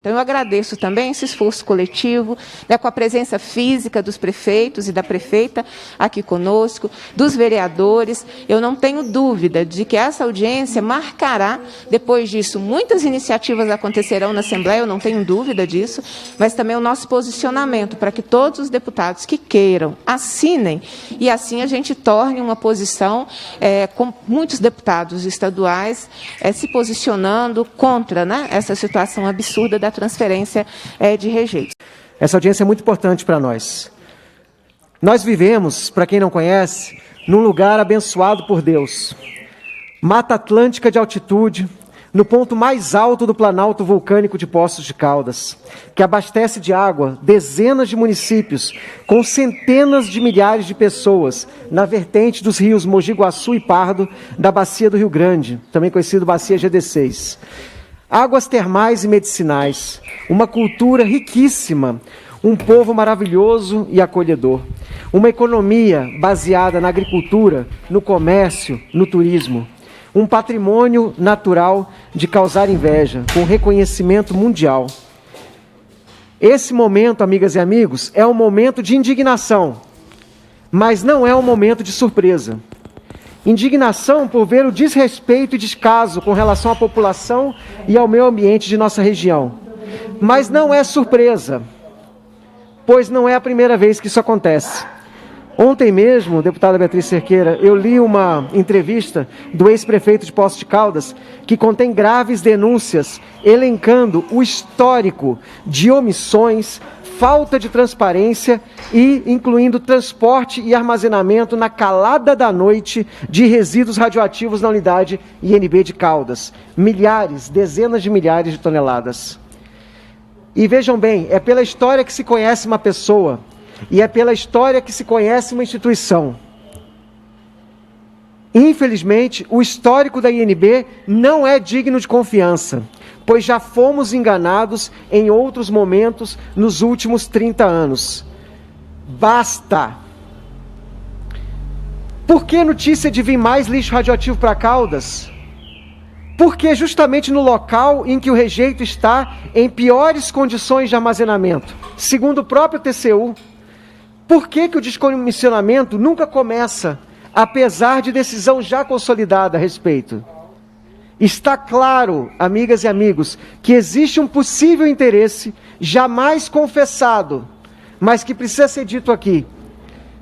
Então, eu agradeço também esse esforço coletivo, né, com a presença física dos prefeitos e da prefeita aqui conosco, dos vereadores. Eu não tenho dúvida de que essa audiência marcará, depois disso, muitas iniciativas acontecerão na Assembleia, eu não tenho dúvida disso, mas também o nosso posicionamento para que todos os deputados que queiram assinem e assim a gente torne uma posição com muitos deputados estaduais se posicionando contra, né, essa situação absurda da transferência de rejeitos. Essa audiência é muito importante para nós. Nós vivemos, para quem não conhece, num lugar abençoado por Deus. Mata Atlântica de altitude, no ponto mais alto do planalto vulcânico de Poços de Caldas, que abastece de água dezenas de municípios, com centenas de milhares de pessoas, na vertente dos rios Mogi Guaçu e Pardo, da Bacia do Rio Grande, também conhecido Bacia GD6. Águas termais e medicinais, uma cultura riquíssima, um povo maravilhoso e acolhedor, uma economia baseada na agricultura, no comércio, no turismo, um patrimônio natural de causar inveja, com reconhecimento mundial. Esse momento, amigas e amigos, é um momento de indignação, mas não é um momento de surpresa. Indignação por ver o desrespeito e descaso com relação à população e ao meio ambiente de nossa região. Mas não é surpresa, pois não é a primeira vez que isso acontece. Ontem mesmo, deputada Beatriz Cerqueira, eu li uma entrevista do ex-prefeito de Poços de Caldas que contém graves denúncias, elencando o histórico de omissões, falta de transparência e incluindo transporte e armazenamento na calada da noite de resíduos radioativos na unidade INB de Caldas. Milhares, dezenas de milhares de toneladas. E vejam bem, é pela história que se conhece uma pessoa e é pela história que se conhece uma instituição. Infelizmente, o histórico da INB não é digno de confiança, pois já fomos enganados em outros momentos nos últimos 30 anos. Basta! Por que notícia de vir mais lixo radioativo para Caldas? Porque justamente no local em que o rejeito está em piores condições de armazenamento, segundo o próprio TCU. Por que o descomissionamento nunca começa, apesar de decisão já consolidada a respeito? Está claro, amigas e amigos, que existe um possível interesse, jamais confessado, mas que precisa ser dito aqui,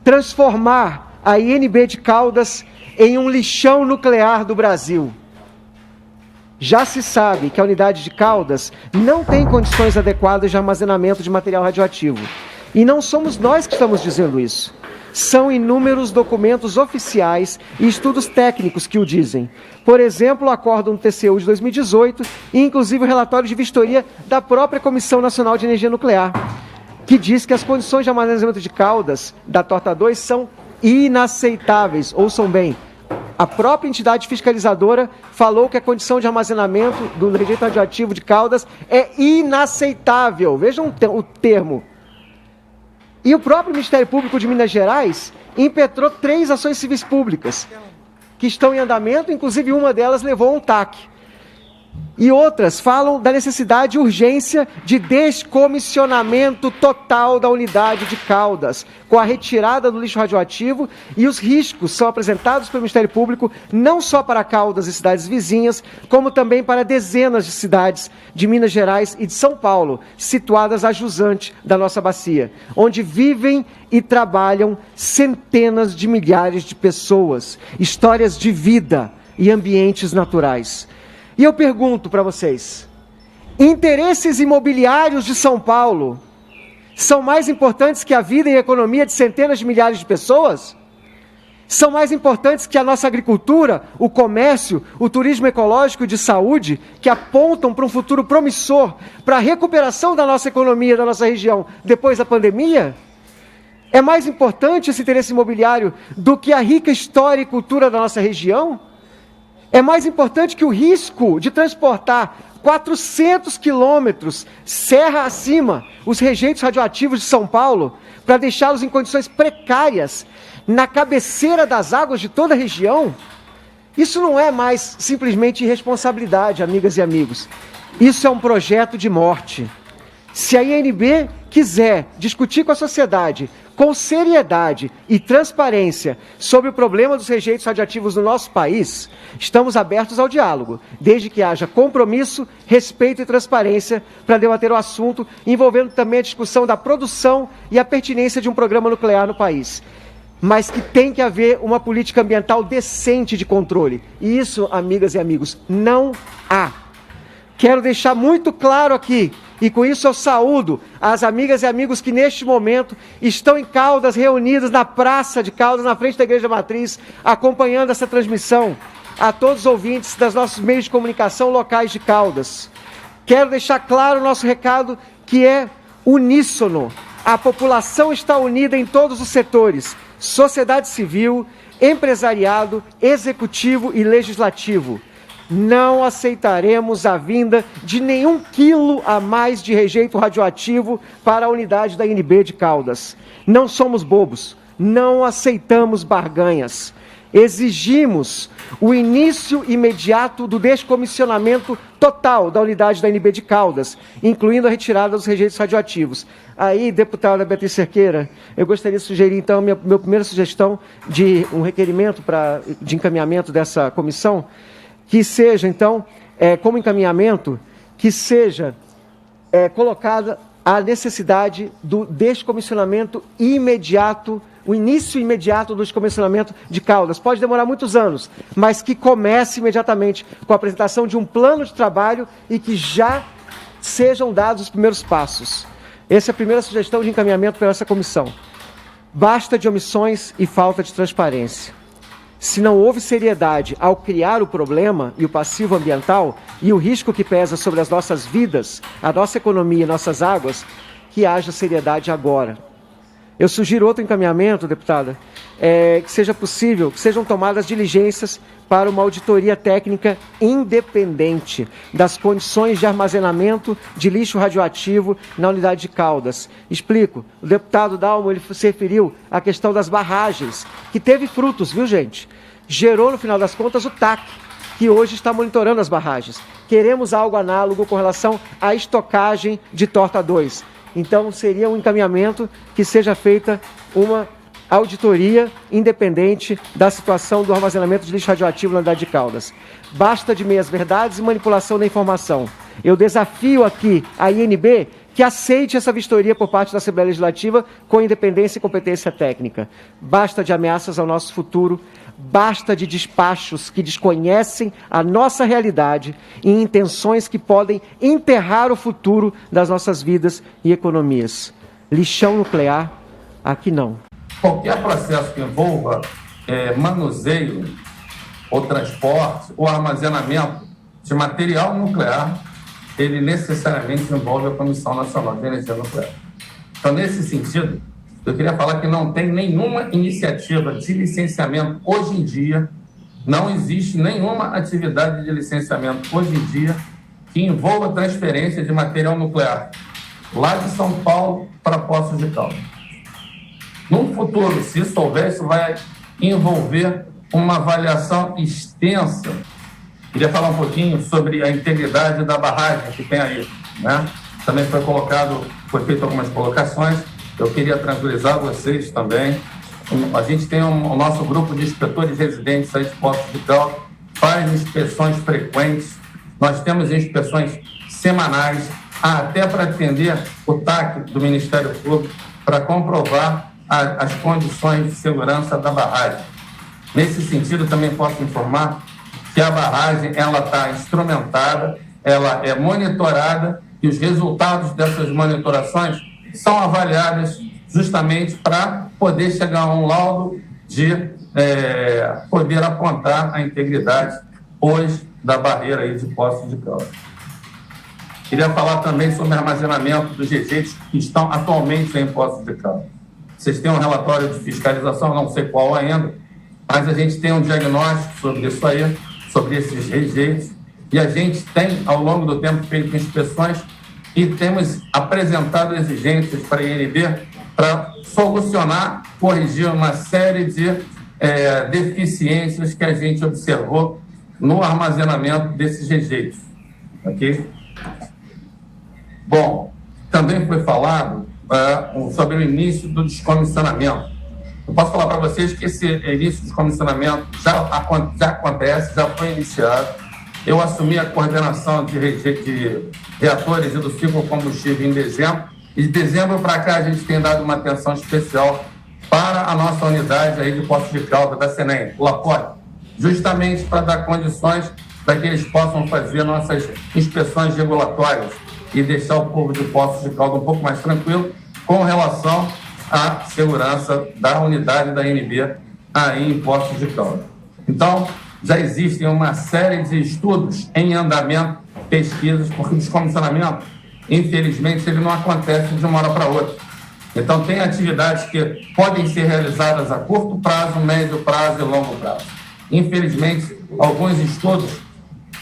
transformar a INB de Caldas em um lixão nuclear do Brasil. Já se sabe que a unidade de Caldas não tem condições adequadas de armazenamento de material radioativo. E não somos nós que estamos dizendo isso. São inúmeros documentos oficiais e estudos técnicos que o dizem. Por exemplo, o Acórdão do TCU de 2018 e inclusive o relatório de vistoria da própria Comissão Nacional de Energia Nuclear, que diz que as condições de armazenamento de Caldas da Torta 2 são inaceitáveis. Ouçam bem, a própria entidade fiscalizadora falou que a condição de armazenamento do rejeito radioativo de Caldas é inaceitável. Vejam o termo. E o próprio Ministério Público de Minas Gerais impetrou 3 ações civis públicas, que estão em andamento, inclusive uma delas levou a um TAC. E outras falam da necessidade e urgência de descomissionamento total da unidade de Caldas, com a retirada do lixo radioativo, e os riscos são apresentados pelo Ministério Público não só para Caldas e cidades vizinhas, como também para dezenas de cidades de Minas Gerais e de São Paulo, situadas a jusante da nossa bacia, onde vivem e trabalham centenas de milhares de pessoas, histórias de vida e ambientes naturais. E eu pergunto para vocês, interesses imobiliários de São Paulo são mais importantes que a vida e a economia de centenas de milhares de pessoas? São mais importantes que a nossa agricultura, o comércio, o turismo ecológico e de saúde, que apontam para um futuro promissor, para a recuperação da nossa economia, da nossa região, depois da pandemia? É mais importante esse interesse imobiliário do que a rica história e cultura da nossa região? É mais importante que o risco de transportar 400 quilômetros serra acima os rejeitos radioativos de São Paulo para deixá-los em condições precárias na cabeceira das águas de toda a região? Isso não é mais simplesmente irresponsabilidade, amigas e amigos. Isso é um projeto de morte. Se a INB quiser discutir com a sociedade, com seriedade e transparência sobre o problema dos rejeitos radioativos no nosso país, estamos abertos ao diálogo, desde que haja compromisso, respeito e transparência para debater o assunto, envolvendo também a discussão da produção e a pertinência de um programa nuclear no país. Mas que tem que haver uma política ambiental decente de controle. E isso, amigas e amigos, não há. Quero deixar muito claro aqui, e com isso eu saúdo as amigas e amigos que neste momento estão em Caldas, reunidos na Praça de Caldas, na frente da Igreja Matriz, acompanhando essa transmissão, a todos os ouvintes dos nossos meios de comunicação locais de Caldas. Quero deixar claro o nosso recado, que é uníssono. A população está unida em todos os setores, sociedade civil, empresariado, executivo e legislativo. Não aceitaremos a vinda de nenhum quilo a mais de rejeito radioativo para a unidade da INB de Caldas. Não somos bobos, não aceitamos barganhas. Exigimos o início imediato do descomissionamento total da unidade da INB de Caldas, incluindo a retirada dos rejeitos radioativos. Aí, deputada Beatriz Cerqueira, eu gostaria de sugerir, então, minha primeira sugestão de um requerimento de encaminhamento dessa comissão, que seja, então, como encaminhamento, que seja colocada a necessidade do descomissionamento imediato, o início imediato do descomissionamento de Caldas. Pode demorar muitos anos, mas que comece imediatamente com a apresentação de um plano de trabalho e que já sejam dados os primeiros passos. Essa é a primeira sugestão de encaminhamento para essa comissão. Basta de omissões e falta de transparência. Se não houve seriedade ao criar o problema e o passivo ambiental e o risco que pesa sobre as nossas vidas, a nossa economia e nossas águas, que haja seriedade agora. Eu sugiro outro encaminhamento, deputada, que seja possível, que sejam tomadas diligências para uma auditoria técnica independente das condições de armazenamento de lixo radioativo na unidade de Caldas. Explico. O deputado Dalmo, ele se referiu à questão das barragens, que teve frutos, viu, gente? Gerou, no final das contas, o TAC, que hoje está monitorando as barragens. Queremos algo análogo com relação à estocagem de Torta 2. Então, seria um encaminhamento que seja feita uma auditoria independente da situação do armazenamento de lixo radioativo na unidade de Caldas. Basta de meias-verdades e manipulação da informação. Eu desafio aqui a INB que aceite essa vistoria por parte da Assembleia Legislativa com independência e competência técnica. Basta de ameaças ao nosso futuro, basta de despachos que desconhecem a nossa realidade e intenções que podem enterrar o futuro das nossas vidas e economias. Lixão nuclear, aqui não. Qualquer processo que envolva manuseio, ou transporte, ou armazenamento de material nuclear, ele necessariamente envolve a Comissão Nacional de Energia Nuclear. Então, nesse sentido, eu queria falar que não tem nenhuma iniciativa de licenciamento hoje em dia, não existe nenhuma atividade de licenciamento hoje em dia que envolva transferência de material nuclear lá de São Paulo para Poços de Caldas. No futuro, se isso houver, isso vai envolver uma avaliação extensa. Queria falar um pouquinho sobre a integridade da barragem que tem aí, né? Também foi feito algumas colocações. Eu queria tranquilizar vocês também. A gente tem o nosso grupo de inspetores residentes aí de Poços de Caldas, faz inspeções frequentes. Nós temos inspeções semanais, até para atender o TAC do Ministério Público, para comprovar as condições de segurança da barragem. Nesse sentido, também posso informar que a barragem está instrumentada, ela é monitorada e os resultados dessas monitorações são avaliados justamente para poder chegar a um laudo de poder apontar a integridade hoje da barreira aí de Poços de Caldas. Queria falar também sobre o armazenamento dos rejeitos que estão atualmente em Poços de Caldas. Vocês têm um relatório de fiscalização, não sei qual ainda, mas a gente tem um diagnóstico sobre isso aí, sobre esses rejeitos, e a gente tem, ao longo do tempo, feito inspeções e temos apresentado exigências para a INB para solucionar, corrigir uma série de deficiências que a gente observou no armazenamento desses rejeitos. Okay? Bom, também foi falado sobre o início do descomissionamento. Eu posso falar para vocês que esse início do descomissionamento já acontece, já foi iniciado. Eu assumi a coordenação de reatores e do ciclo combustível em dezembro, e de dezembro para cá a gente tem dado uma atenção especial para a nossa unidade aí de Poços de Caldas da Senem, o LAPOT, justamente para dar condições para que eles possam fazer nossas inspeções regulatórias e deixar o povo de Poços de Caldas um pouco mais tranquilo com relação à segurança da unidade da ANB aí em Poços de Caldas. Então, já existem uma série de estudos em andamento, pesquisas, porque o descomissionamento, infelizmente, ele não acontece de uma hora para outra. Então, tem atividades que podem ser realizadas a curto prazo, médio prazo e longo prazo. Infelizmente, alguns estudos,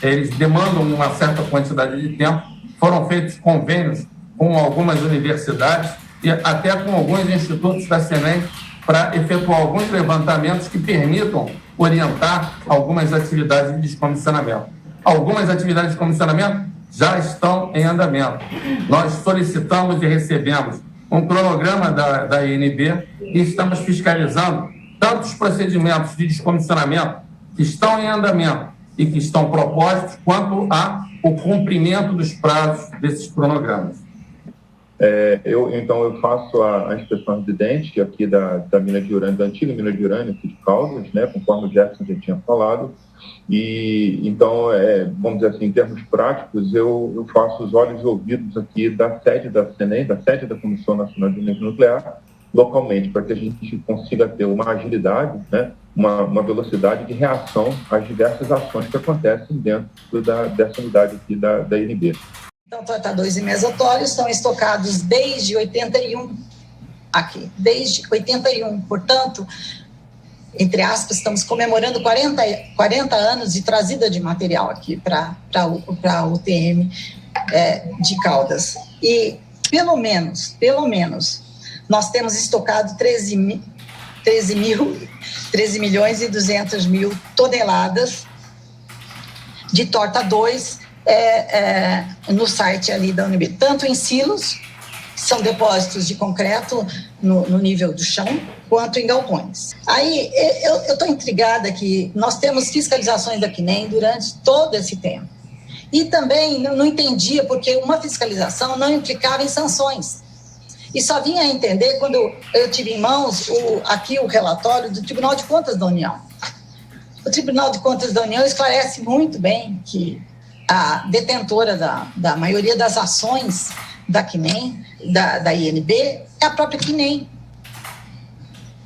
eles demandam uma certa quantidade de tempo. Foram feitos convênios com algumas universidades e até com alguns institutos da Senem para efetuar alguns levantamentos que permitam orientar algumas atividades de descomissionamento. Algumas atividades de descomissionamento já estão em andamento. Nós solicitamos e recebemos um cronograma da ANB e estamos fiscalizando tanto os procedimentos de descomissionamento que estão em andamento e que estão propostos, quanto o cumprimento dos prazos desses cronogramas. Eu faço a inspeção residente aqui da mina de urânio, da antiga mina de urânio aqui de Caldas, né, conforme o Jefferson já tinha falado. E então, vamos dizer assim, em termos práticos, eu faço os olhos e ouvidos aqui da sede da Senem, da sede da Comissão Nacional de Energia Nuclear, localmente, para que a gente consiga ter uma agilidade, né, uma velocidade de reação às diversas ações que acontecem dentro dessa unidade aqui da ANB. Então, Torta 2 e mesotórios estão estocados desde 81 aqui, desde 81. Portanto, entre aspas, estamos comemorando 40 anos de trazida de material aqui para a UTM de Caldas. E, pelo menos, nós temos estocado 13 milhões e 200 mil toneladas de Torta 2 no site ali da UNB, tanto em silos, que são depósitos de concreto no nível do chão, quanto em galpões. Aí, eu estou intrigada que nós temos fiscalizações da CNEM durante todo esse tempo. E também não entendia porque uma fiscalização não implicava em sanções. E só vinha a entender quando eu tive em mãos aqui o relatório do Tribunal de Contas da União. O Tribunal de Contas da União esclarece muito bem que a detentora da maioria das ações da CNEM, da INB, é a própria CNEM.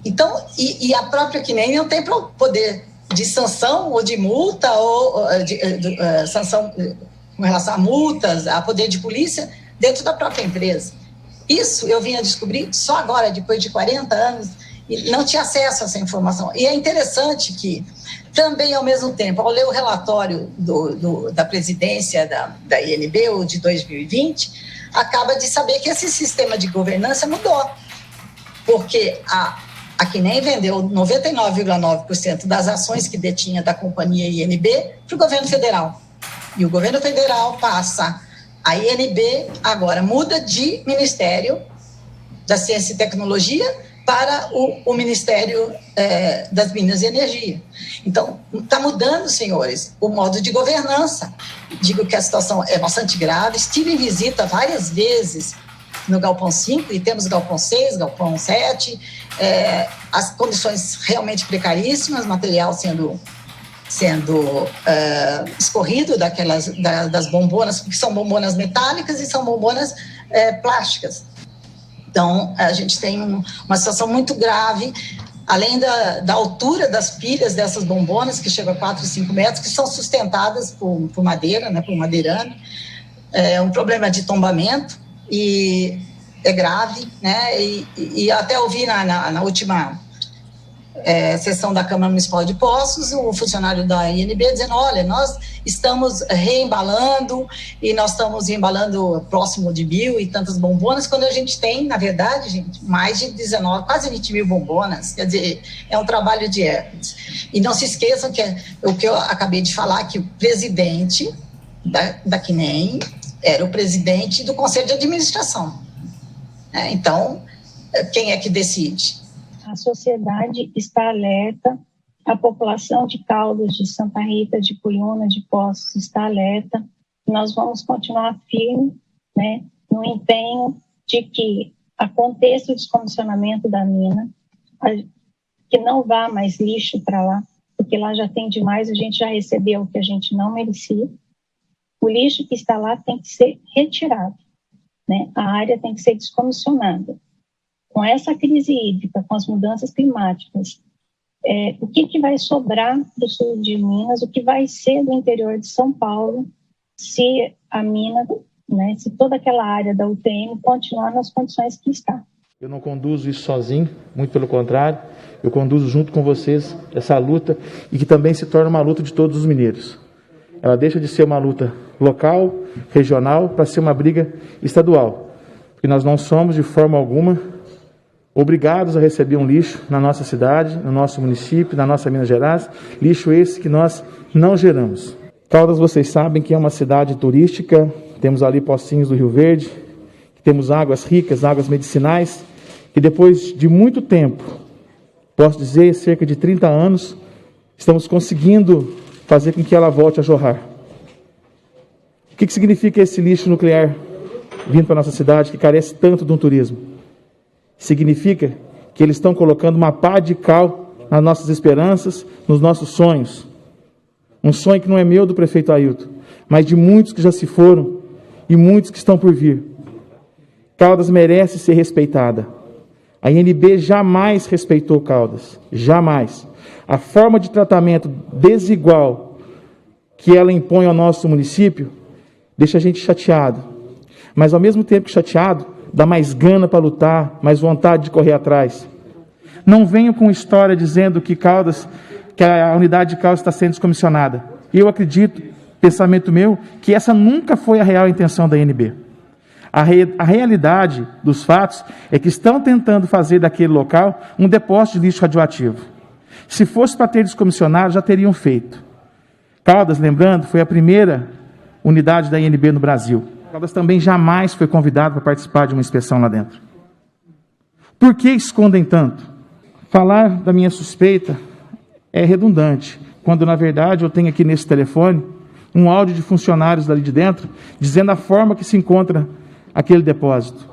Então, e a própria CNEM não tem poder de sanção ou de multa, ou sanção com relação a multas, a poder de polícia, dentro da própria empresa. Isso eu vim a descobrir só agora, depois de 40 anos, e não tinha acesso a essa informação. E é interessante que, também, ao mesmo tempo, ao ler o relatório da presidência da INB, o de 2020, acaba de saber que esse sistema de governança mudou, porque a CNEM vendeu 99,9% das ações que detinha da companhia INB para o governo federal. E o governo federal passa, a INB agora muda de Ministério da Ciência e Tecnologia para o Ministério das Minas e Energia. Então, está mudando, senhores, o modo de governança. Digo que a situação é bastante grave. Estive em visita várias vezes no Galpão 5, e temos Galpão 6, Galpão 7, as condições realmente precaríssimas, material sendo escorrido das bombonas, porque são bombonas metálicas e são bombonas plásticas. Então, a gente tem uma situação muito grave, além da altura das pilhas dessas bombonas, que chegam a 4, 5 metros, que são sustentadas por madeira, né, por madeirame. É um problema de tombamento, e é grave, né? E até ouvi na última sessão da Câmara Municipal de Poços, o funcionário da INB dizendo: olha, nós estamos reembalando, e nós estamos embalando próximo de 1.000 e tantas bombonas, quando a gente tem, na verdade, gente, mais de 19, quase 20 mil bombonas. Quer dizer, é um trabalho de Hércules. E não se esqueçam que o que eu acabei de falar, que o presidente da CNEM era o presidente do Conselho de Administração. Então, quem é que decide? A sociedade está alerta, a população de Caldas, de Santa Rita, de Puyuna, de Poços está alerta. Nós vamos continuar firme, né, no empenho de que aconteça o descomissionamento da mina, que não vá mais lixo para lá, porque lá já tem demais, a gente já recebeu o que a gente não merecia. O lixo que está lá tem que ser retirado, né? A área tem que ser descomissionada. Com essa crise hídrica, com as mudanças climáticas, o que vai sobrar do sul de Minas, o que vai ser do interior de São Paulo, se a mina, né, se toda aquela área da UTM continuar nas condições que está. Eu não conduzo isso sozinho, muito pelo contrário, eu conduzo junto com vocês essa luta e que também se torna uma luta de todos os mineiros. Ela deixa de ser uma luta local, regional, para ser uma briga estadual, porque nós não somos de forma alguma obrigados a receber um lixo na nossa cidade, no nosso município, na nossa Minas Gerais, lixo esse que nós não geramos. Caldas, vocês sabem que é uma cidade turística, temos ali Pocinhos do Rio Verde, temos águas ricas, águas medicinais, que depois de muito tempo, posso dizer, cerca de 30 anos, estamos conseguindo fazer com que ela volte a jorrar. O que significa esse lixo nuclear vindo para a nossa cidade, que carece tanto de um turismo? Significa que eles estão colocando uma pá de cal nas nossas esperanças, nos nossos sonhos. Um sonho que não é meu, do prefeito Ailton, mas de muitos que já se foram e muitos que estão por vir. Caldas merece ser respeitada. A INB jamais respeitou Caldas, jamais. A forma de tratamento desigual que ela impõe ao nosso município deixa a gente chateado. Mas ao mesmo tempo que chateado, dá mais gana para lutar, mais vontade de correr atrás. Não venho com história dizendo que a unidade de Caldas está sendo descomissionada. Eu acredito, pensamento meu, que essa nunca foi a real intenção da INB. A realidade dos fatos é que estão tentando fazer daquele local um depósito de lixo radioativo. Se fosse para ter descomissionado, já teriam feito. Caldas, lembrando, foi a primeira unidade da INB no Brasil. Caldas também jamais foi convidado para participar de uma inspeção lá dentro. Por que escondem tanto? Falar da minha suspeita é redundante, quando na verdade eu tenho aqui nesse telefone um áudio de funcionários dali de dentro, dizendo a forma que se encontra aquele depósito.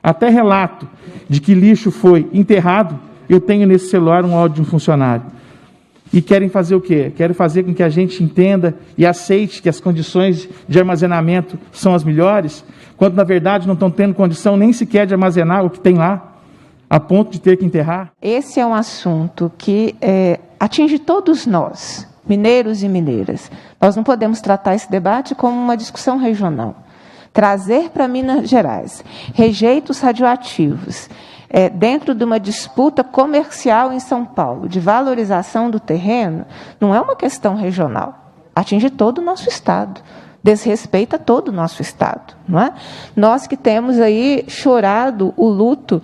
Até relato de que lixo foi enterrado, eu tenho nesse celular um áudio de um funcionário. E querem fazer o quê? Querem fazer com que a gente entenda e aceite que as condições de armazenamento são as melhores, quando na verdade não estão tendo condição nem sequer de armazenar o que tem lá, a ponto de ter que enterrar. Esse é um assunto que atinge todos nós, mineiros e mineiras. Nós não podemos tratar esse debate como uma discussão regional. Trazer para Minas Gerais rejeitos radioativos dentro de uma disputa comercial em São Paulo, de valorização do terreno, não é uma questão regional. Atinge todo o nosso Estado, desrespeita todo o nosso Estado. Não é? Nós que temos aí chorado o luto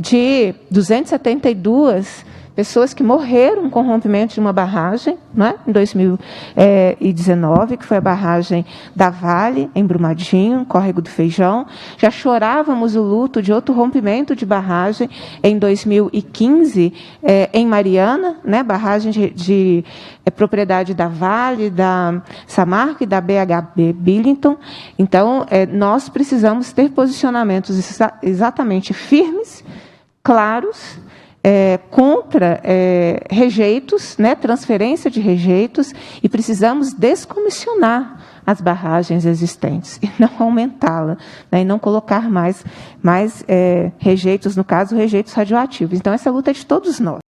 de 272 pessoas que morreram com o rompimento de uma barragem, né, em 2019, que foi a barragem da Vale, em Brumadinho, Córrego do Feijão. Já chorávamos o luto de outro rompimento de barragem em 2015, em Mariana, né, barragem de propriedade da Vale, da Samarco e da BHP Billington. Então, nós precisamos ter posicionamentos exatamente firmes, claros, contra rejeitos, né, transferência de rejeitos, e precisamos descomissionar as barragens existentes e não aumentá-la, né, e não colocar mais rejeitos, no caso, rejeitos radioativos. Então, essa luta é de todos nós.